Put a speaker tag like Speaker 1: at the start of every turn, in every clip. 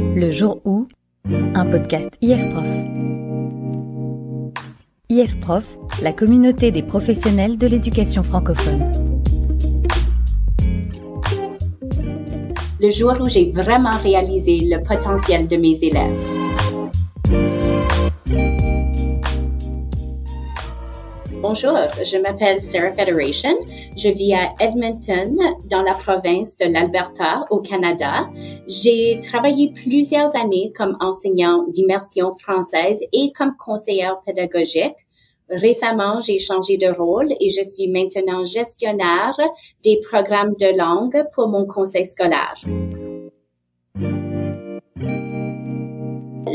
Speaker 1: Le jour où, un podcast IF-Prof. IF-Prof, la communauté des professionnels de l'éducation francophone.
Speaker 2: Le jour où j'ai vraiment réalisé le potentiel de mes élèves. Bonjour, je m'appelle Sarah Federation. Je vis à Edmonton, dans la province de l'Alberta, au Canada. J'ai travaillé plusieurs années comme enseignant d'immersion française et comme conseillère pédagogique. Récemment, j'ai changé de rôle et je suis maintenant gestionnaire des programmes de langue pour mon conseil scolaire.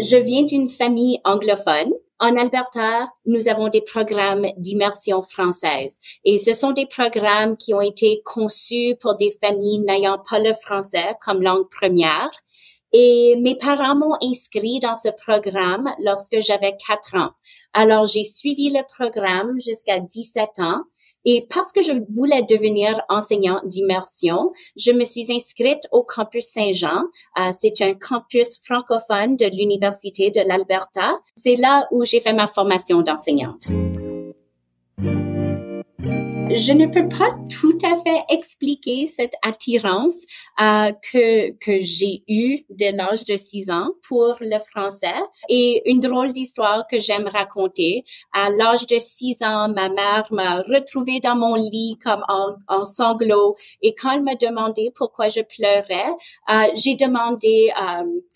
Speaker 2: Je viens d'une famille anglophone. En Alberta, nous avons des programmes d'immersion française et ce sont des programmes qui ont été conçus pour des familles n'ayant pas le français comme langue première. Et mes parents m'ont inscrit dans ce programme lorsque j'avais 4 ans. Alors, j'ai suivi le programme jusqu'à 17 ans. Et parce que je voulais devenir enseignante d'immersion, je me suis inscrite au campus Saint-Jean. C'est un campus francophone de l'Université de l'Alberta. C'est là où j'ai fait ma formation d'enseignante. Je ne peux pas tout à fait expliquer cette attirance que j'ai eue dès l'âge de 6 ans pour le français. Et une drôle d'histoire que j'aime raconter. À l'âge de 6 ans, ma mère m'a retrouvée dans mon lit comme en sanglots. Et quand elle m'a demandé pourquoi je pleurais, j'ai demandé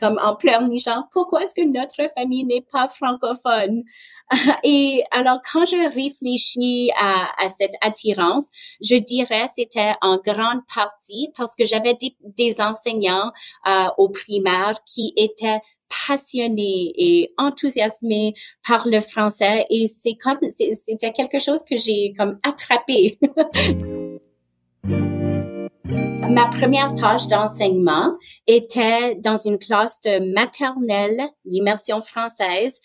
Speaker 2: comme en pleurnichant, pourquoi est-ce que notre famille n'est pas francophone? Et alors, quand je réfléchis à cette attirance, je dirais c'était en grande partie parce que j'avais des enseignants au primaire qui étaient passionnés et enthousiasmés par le français et c'était quelque chose que j'ai comme attrapé. Ma première tâche d'enseignement était dans une classe de maternelle d'immersion française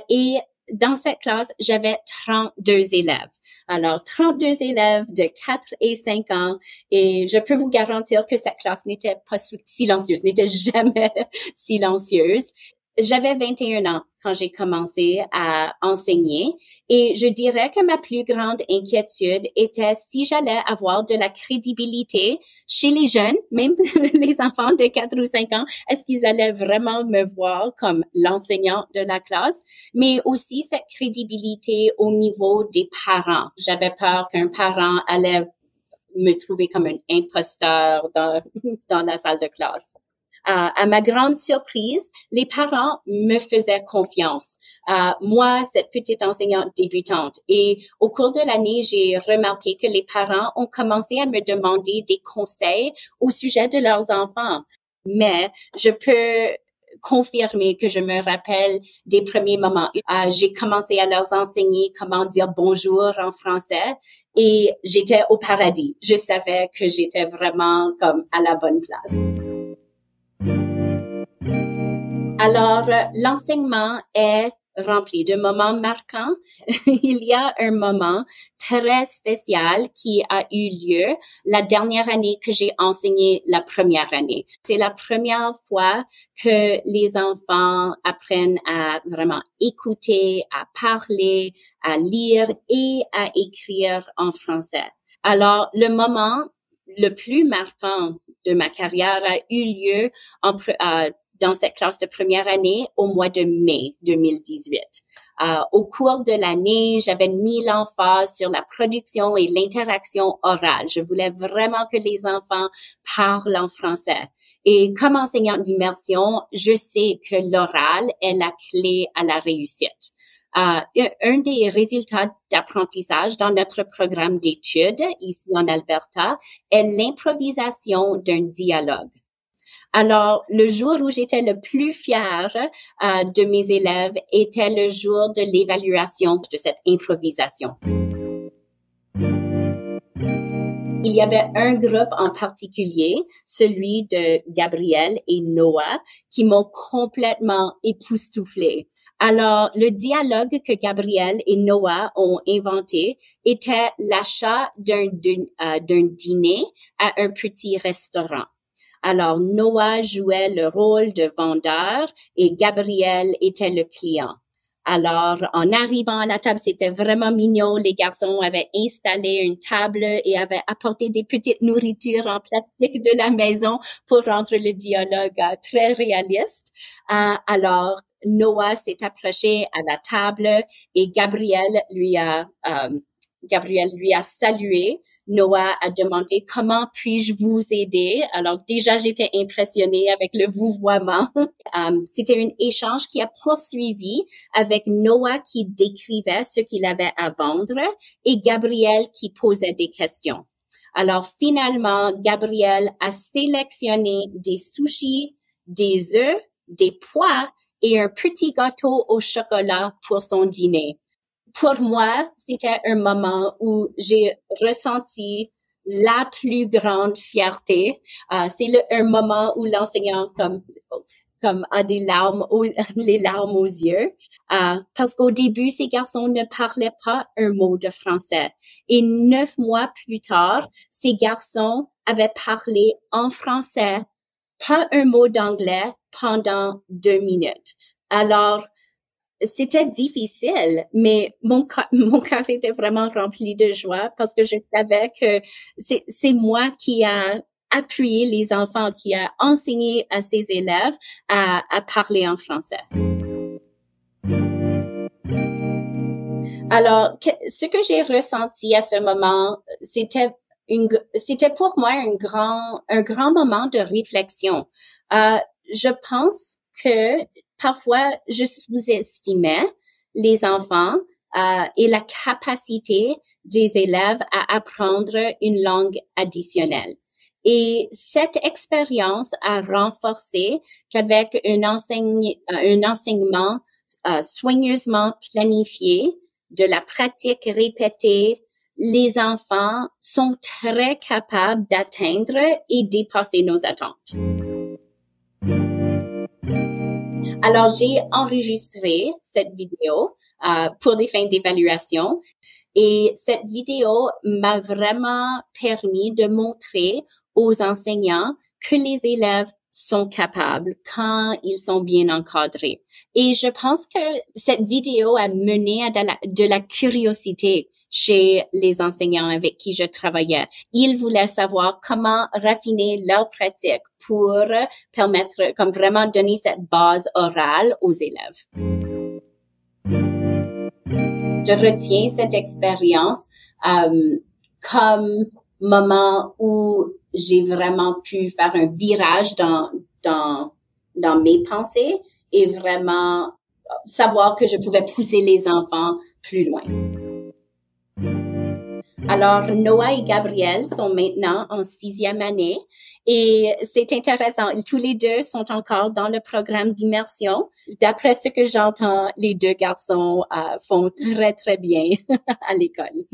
Speaker 2: et dans cette classe, j'avais 32 élèves. Alors, 32 élèves de 4 et 5 ans et je peux vous garantir que cette classe n'était pas silencieuse, n'était jamais silencieuse. J'avais 21 ans quand j'ai commencé à enseigner et je dirais que ma plus grande inquiétude était si j'allais avoir de la crédibilité chez les jeunes, même les enfants de 4 ou 5 ans, est-ce qu'ils allaient vraiment me voir comme l'enseignant de la classe, mais aussi cette crédibilité au niveau des parents. J'avais peur qu'un parent allait me trouver comme un imposteur dans la salle de classe. À ma grande surprise, les parents me faisaient confiance. Moi, cette petite enseignante débutante. Et au cours de l'année, j'ai remarqué que les parents ont commencé à me demander des conseils au sujet de leurs enfants. Mais je peux confirmer que je me rappelle des premiers moments. J'ai commencé à leur enseigner comment dire bonjour en français et j'étais au paradis. Je savais que j'étais vraiment comme à la bonne place. Alors, l'enseignement est rempli de moments marquants. Il y a un moment très spécial qui a eu lieu la dernière année que j'ai enseigné la première année. C'est la première fois que les enfants apprennent à vraiment écouter, à parler, à lire et à écrire en français. Alors, le moment le plus marquant de ma carrière a eu lieu dans cette classe de première année au mois de mai 2018. Au cours de l'année, j'avais mis l'emphase sur la production et l'interaction orale. Je voulais vraiment que les enfants parlent en français. Et comme enseignante d'immersion, je sais que l'oral est la clé à la réussite. Un des résultats d'apprentissage dans notre programme d'études ici en Alberta est l'improvisation d'un dialogue. Alors, le jour où j'étais le plus fière de mes élèves était le jour de l'évaluation de cette improvisation. Il y avait un groupe en particulier, celui de Gabriel et Noah, qui m'ont complètement époustouflée. Alors, le dialogue que Gabriel et Noah ont inventé était l'achat d'un dîner à un petit restaurant. Alors, Noah jouait le rôle de vendeur et Gabriel était le client. Alors, en arrivant à la table, c'était vraiment mignon. Les garçons avaient installé une table et avaient apporté des petites nourritures en plastique de la maison pour rendre le dialogue très réaliste. Alors, Noah s'est approché à la table et Gabriel lui a salué. Noah a demandé comment puis-je vous aider. Alors déjà j'étais impressionnée avec le vouvoiement. C'était un échange qui a poursuivi avec Noah qui décrivait ce qu'il avait à vendre et Gabriel qui posait des questions. Alors finalement Gabriel a sélectionné des sushis, des œufs, des pois et un petit gâteau au chocolat pour son dîner. Pour moi, c'était un moment où j'ai ressenti la plus grande fierté. C'est un moment où l'enseignant comme a les larmes aux yeux. Parce qu'au début, ces garçons ne parlaient pas un mot de français. Et 9 mois plus tard, ces garçons avaient parlé en français, pas un mot d'anglais pendant 2 minutes. Alors, c'était difficile, mais mon cœur était vraiment rempli de joie parce que je savais que c'est moi qui a appuyé les enfants, qui a enseigné à ses élèves à parler en français. Alors, ce que j'ai ressenti à ce moment, c'était pour moi un grand moment de réflexion. Je pense que parfois, je sous-estimais les enfants et la capacité des élèves à apprendre une langue additionnelle. Et cette expérience a renforcé qu'avec un enseignement soigneusement planifié, de la pratique répétée, les enfants sont très capables d'atteindre et dépasser nos attentes. Alors, j'ai enregistré cette vidéo pour des fins d'évaluation et cette vidéo m'a vraiment permis de montrer aux enseignants que les élèves sont capables quand ils sont bien encadrés. Et je pense que cette vidéo a mené à de la curiosité chez les enseignants avec qui je travaillais. Ils voulaient savoir comment raffiner leur pratique pour permettre, comme vraiment donner cette base orale aux élèves. Je retiens cette expérience comme moment où j'ai vraiment pu faire un virage dans mes pensées et vraiment savoir que je pouvais pousser les enfants plus loin. Alors, Noah et Gabriel sont maintenant en 6e année et c'est intéressant. Tous les deux sont encore dans le programme d'immersion. D'après ce que j'entends, les deux garçons font très, très bien à l'école.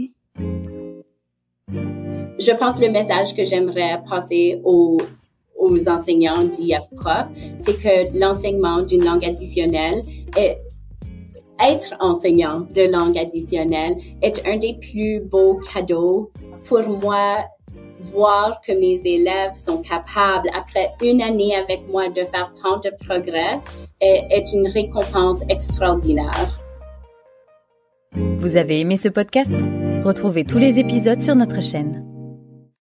Speaker 2: Je pense que le message que j'aimerais passer aux enseignants d'IF-Prof, c'est que l'enseignement d'une langue additionnelle être enseignant de langue additionnelle est un des plus beaux cadeaux. Pour moi, voir que mes élèves sont capables, après une année avec moi, de faire tant de progrès est une récompense extraordinaire.
Speaker 1: Vous avez aimé ce podcast? Retrouvez tous les épisodes sur notre chaîne.